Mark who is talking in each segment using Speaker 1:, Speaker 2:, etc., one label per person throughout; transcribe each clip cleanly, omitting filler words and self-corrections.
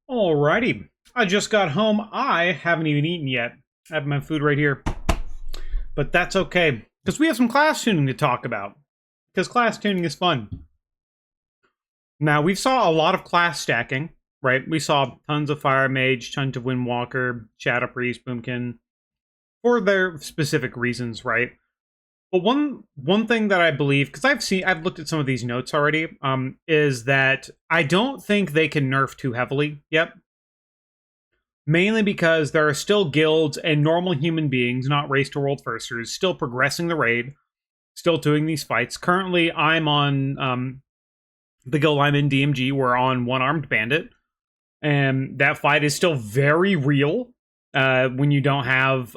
Speaker 1: Alrighty. I just got home. I haven't even eaten yet. I have my food right here. But that's okay. Because we have some class tuning to talk about. Because class tuning is fun. Now, we saw a lot of class stacking, right? We saw tons of Fire Mage, tons of Windwalker, Shadow Priest, Boomkin, for their specific reasons, right? But one thing that I believe, because I've looked at some of these notes already, is that I don't think they can nerf too heavily yet. Mainly because there are still guilds and normal human beings, not race to world firsters, still progressing the raid, still doing these fights. Currently, I'm on the guild I'm in, DMG. We're on One Armed Bandit, and that fight is still very real when you don't have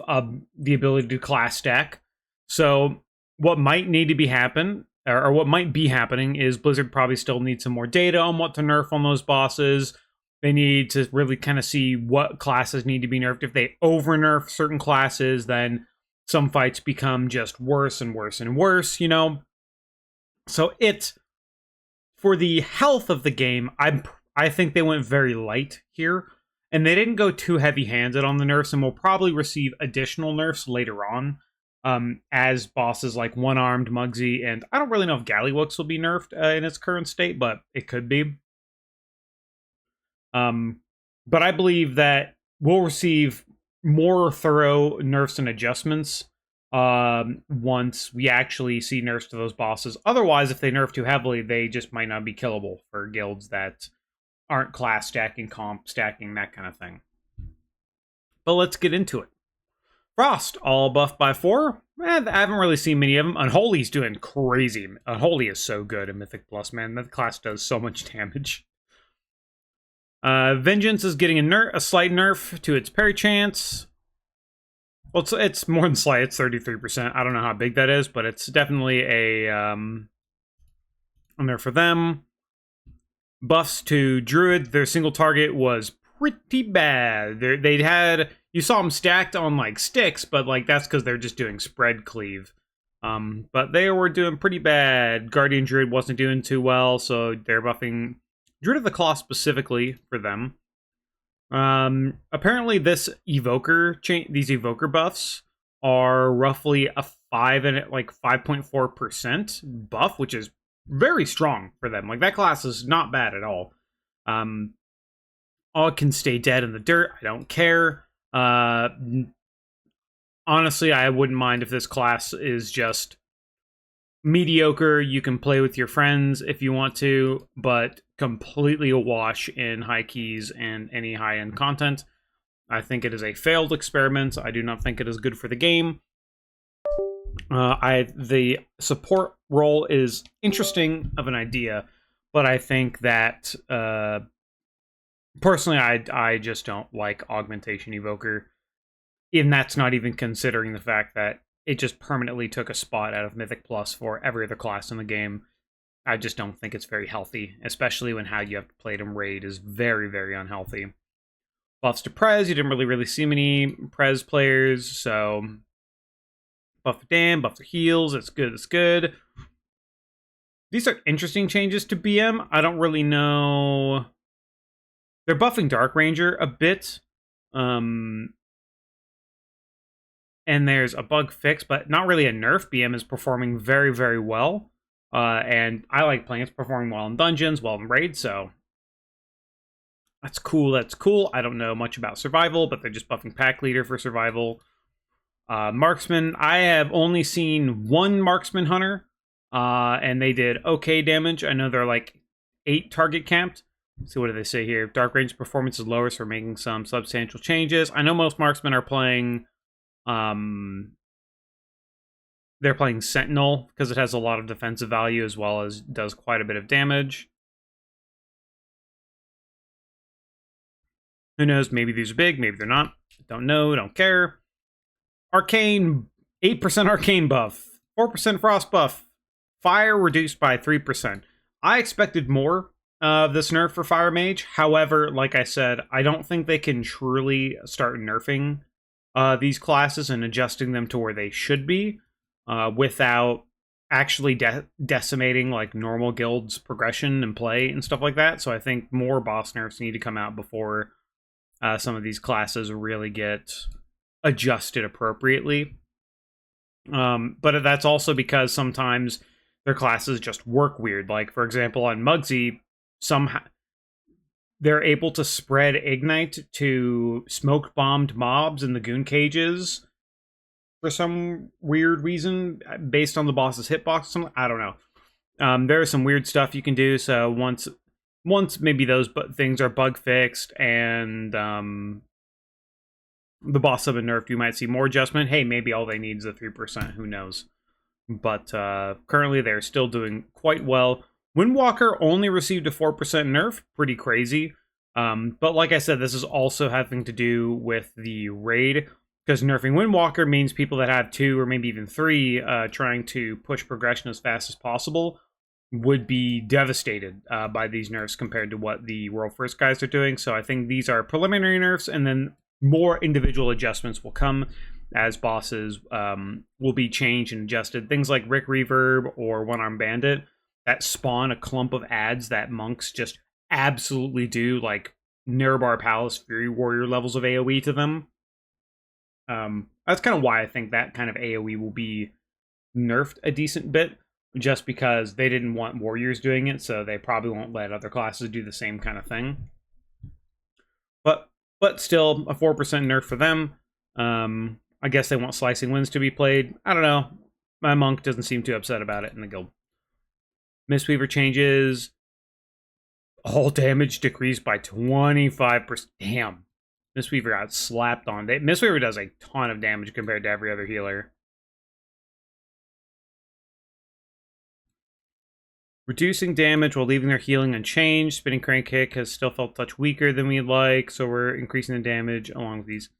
Speaker 1: the ability to class stack. So, what might need to be happen, or what might be happening, is Blizzard probably still needs some more data on what to nerf on those bosses. They need to really kind of see what classes need to be nerfed. If they over nerf certain classes, then some fights become just worse and worse and worse, you know? So for the health of the game, I think they went very light here. And they didn't go too heavy-handed on the nerfs, and will probably receive additional nerfs later on. As bosses like One-Armed, Muggsy, and I don't really know if Gallywooks will be nerfed in its current state, but it could be. But I believe that we'll receive more thorough nerfs and adjustments once we actually see nerfs to those bosses. Otherwise, if they nerf too heavily, they just might not be killable for guilds that aren't class stacking, comp stacking, that kind of thing. But let's get into it. Frost, all buffed by 4. I haven't really seen many of them. Unholy's doing crazy. Unholy is so good in Mythic Plus, man. That class does so much damage. Vengeance is getting a slight nerf to its parry chance. Well, it's more than slight. It's 33%. I don't know how big that is, but it's definitely a nerf for them. Buffs to Druid. Their single target was pretty bad. You saw them stacked on like sticks, but like that's because they're just doing spread cleave. But they were doing pretty bad. Guardian Druid wasn't doing too well, so they're buffing Druid of the Claw specifically for them. Apparently these evoker buffs are roughly a 5.4% buff, which is very strong for them. Like that class is not bad at all. All can stay dead in the dirt. I don't care. Honestly, I wouldn't mind if this class is just mediocre. You can play with your friends if you want to, but completely awash in high keys and any high-end content. I think it is a failed experiment. I do not think it is good for the game. The support role is interesting of an idea, but I think that personally, I just don't like Augmentation Evoker. And that's not even considering the fact that it just permanently took a spot out of Mythic Plus for every other class in the game. I just don't think it's very healthy, especially when how you have to play it in Raid is very, very unhealthy. Buffs to Prez, you didn't really see many Prez players, so buff to Dam, buff to heals, it's good, it's good. These are interesting changes to BM. I don't really know. They're buffing Dark Ranger a bit. And there's a bug fix, but not really a nerf. BM is performing very, very well. And I like playing it's performing well in dungeons, well in raids, so that's cool, that's cool. I don't know much about survival, but they're just buffing pack leader for survival. Marksman, I have only seen one marksman hunter, and they did okay damage. I know they're like 8 target camped. Let's see, what do they say here? Dark range performance is lower, so we're making some substantial changes. I know most marksmen are playing they're playing Sentinel because it has a lot of defensive value as well as does quite a bit of damage. Who knows? Maybe these are big, maybe they're not. Don't know, don't care. Arcane, 8% Arcane buff, 4% Frost buff, Fire reduced by 3%. I expected more of this nerf for Fire Mage. However, like I said, I don't think they can truly start nerfing these classes and adjusting them to where they should be without actually decimating like normal guilds progression and play and stuff like that. So I think more boss nerfs need to come out before some of these classes really get adjusted appropriately. But that's also because sometimes their classes just work weird. Like, for example, on Mugsy, somehow they're able to spread Ignite to smoke-bombed mobs in the goon cages for some weird reason, based on the boss's hitbox. I don't know. There's some weird stuff you can do, so once maybe those things are bug fixed and the boss have been nerfed, you might see more adjustment. Hey, maybe all they need is a 3%, who knows. But currently they're still doing quite well. Windwalker only received a 4% nerf, pretty crazy. But like I said, this is also having to do with the raid, because nerfing Windwalker means people that have 2 or maybe even 3 trying to push progression as fast as possible would be devastated by these nerfs compared to what the World First guys are doing. So I think these are preliminary nerfs, and then more individual adjustments will come as bosses will be changed and adjusted. Things like Rick Reverb or One Arm Bandit that spawn a clump of ads that monks just absolutely do, like Nerebar Palace Fury Warrior levels of AoE to them. That's kind of why I think that kind of AoE will be nerfed a decent bit, just because they didn't want warriors doing it, so they probably won't let other classes do the same kind of thing. But still, a 4% nerf for them. I guess they want slicing winds to be played. I don't know. My monk doesn't seem too upset about it in the guild. Mistweaver changes. All damage decreased by 25%. Damn. Mistweaver got slapped on. Mistweaver does a ton of damage compared to every other healer. Reducing damage while leaving their healing unchanged. Spinning Crank Kick has still felt a touch weaker than we'd like, so we're increasing the damage along with these.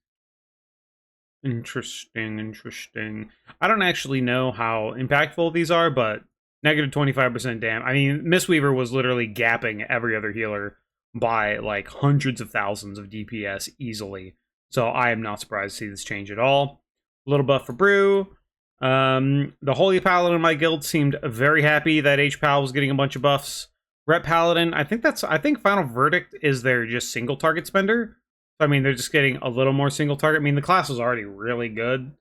Speaker 1: Interesting. I don't actually know how impactful these are, but negative 25% damage. I mean, Mistweaver was literally gapping every other healer by like hundreds of thousands of DPS easily. So I am not surprised to see this change at all. A little buff for Brew. The Holy Paladin in my guild seemed very happy that H-Pal was getting a bunch of buffs. Rep Paladin, I think Final Verdict is their just single target spender. So, I mean, they're just getting a little more single target. I mean, the class was already really good.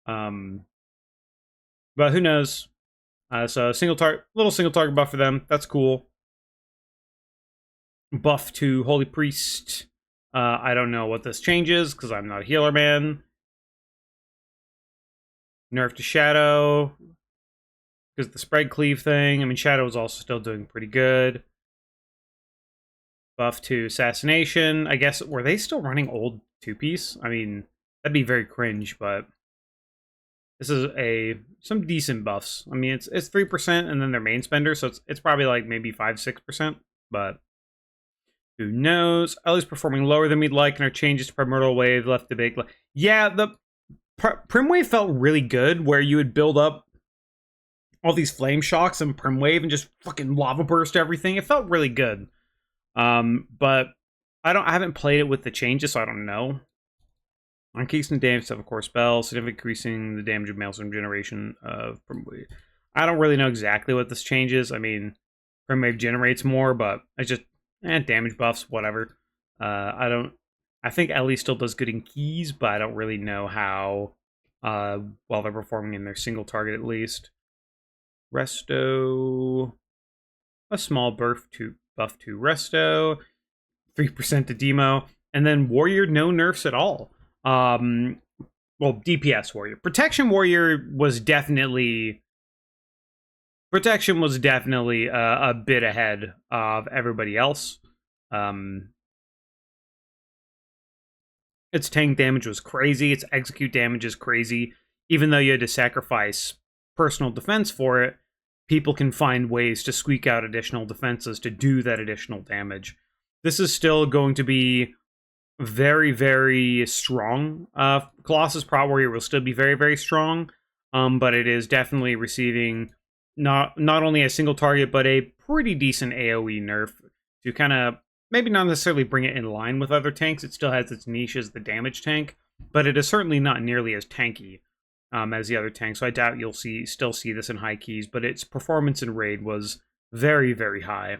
Speaker 1: But who knows? So little single target buff for them. That's cool. Buff to Holy Priest. I don't know what this changes because I'm not a healer man. Nerf to Shadow because the spread cleave thing. I mean, Shadow is also still doing pretty good. Buff to Assassination. I guess, were they still running old 2-piece? I mean, that'd be very cringe, but this is some decent buffs. I mean, it's 3% and then their main spender, so it's probably like maybe 5-6%, but who knows? Ellie's performing lower than we'd like, and our changes to Primordial Wave left the big... Yeah, the Primwave felt really good, where you would build up all these flame shocks and Primwave and just fucking lava burst everything. It felt really good. But I haven't played it with the changes, so I don't know. Increasing damage of a core spell, significantly increasing the damage of Maelstrom generation of Primwave. I don't really know exactly what this changes. I mean, Primwave generates more, but it's just damage buffs, whatever. I think Ellie still does good in keys, but I don't really know how well they're performing in their single target at least. Resto, a small buff to Resto, 3% to Demo, and then Warrior no nerfs at all. Well, DPS Warrior. Protection Warrior was definitely a bit ahead of everybody else. Its tank damage was crazy. Its execute damage is crazy. Even though you had to sacrifice personal defense for it, people can find ways to squeak out additional defenses to do that additional damage. This is still going to be very, very strong. Colossus Prot Warrior will still be very, very strong, but it is definitely receiving not only a single target, but a pretty decent AoE nerf to kind of maybe not necessarily bring it in line with other tanks. It still has its niche as the damage tank, but it is certainly not nearly as tanky as the other tank, so I doubt you'll still see this in high keys, but its performance in raid was very, very high.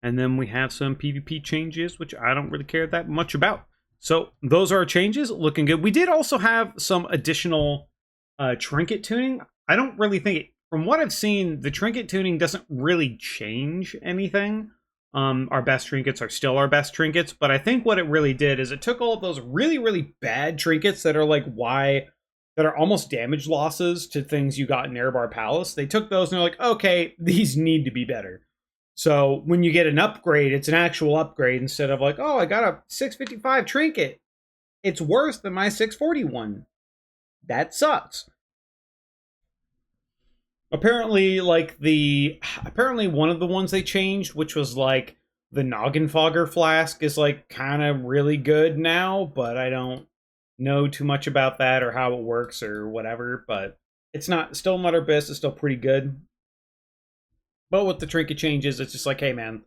Speaker 1: And then we have some PvP changes, which I don't really care that much about. So those are our changes, looking good. We did also have some additional trinket tuning. I don't really think it, from what I've seen, the trinket tuning doesn't really change anything. Our best trinkets are still our best trinkets, but I think what it really did is it took all of those really, really bad trinkets that are like that are almost damage losses to things you got in Erebar Palace. They took those and they're like, okay, these need to be better. So when you get an upgrade, it's an actual upgrade instead of like, oh, I got a 655 trinket. It's worse than my 641. That sucks. Apparently, apparently one of the ones they changed, which was like the Noggin Fogger flask, is like kind of really good now, but I don't know too much about that or how it works or whatever. But it's still not our best. It's still pretty good. But with the trinket changes, it's just like, hey man,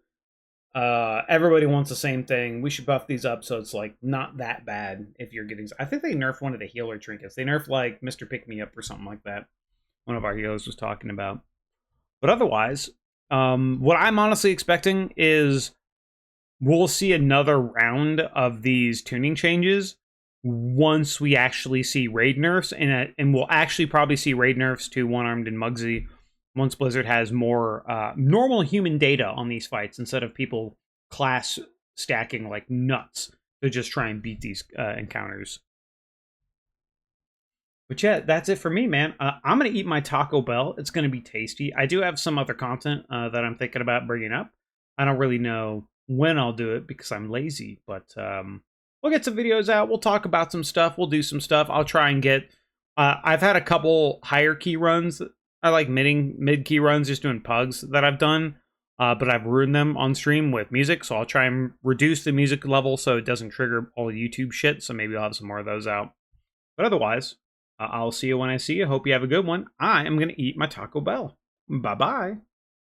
Speaker 1: everybody wants the same thing. We should buff these up so it's like not that bad if you're getting. I think they nerfed one of the healer trinkets. They nerfed like Mr. Pick Me Up or something like that. One of our heroes was talking about. But otherwise, what I'm honestly expecting is we'll see another round of these tuning changes once we actually see raid nerfs, and we'll actually probably see raid nerfs to One-Armed and Muggsy once Blizzard has more normal human data on these fights instead of people class stacking like nuts to just try and beat these encounters. But yeah, that's it for me, man. I'm going to eat my Taco Bell. It's going to be tasty. I do have some other content that I'm thinking about bringing up. I don't really know when I'll do it because I'm lazy, but we'll get some videos out. We'll talk about some stuff. We'll do some stuff. I'll try and get... I've had a couple higher key runs. I like mid key runs, just doing pugs that I've done, but I've ruined them on stream with music, so I'll try and reduce the music level so it doesn't trigger all the YouTube shit, so maybe I'll have some more of those out. But otherwise, I'll see you when I see you. Hope you have a good one. I am going to eat my Taco Bell. Bye-bye.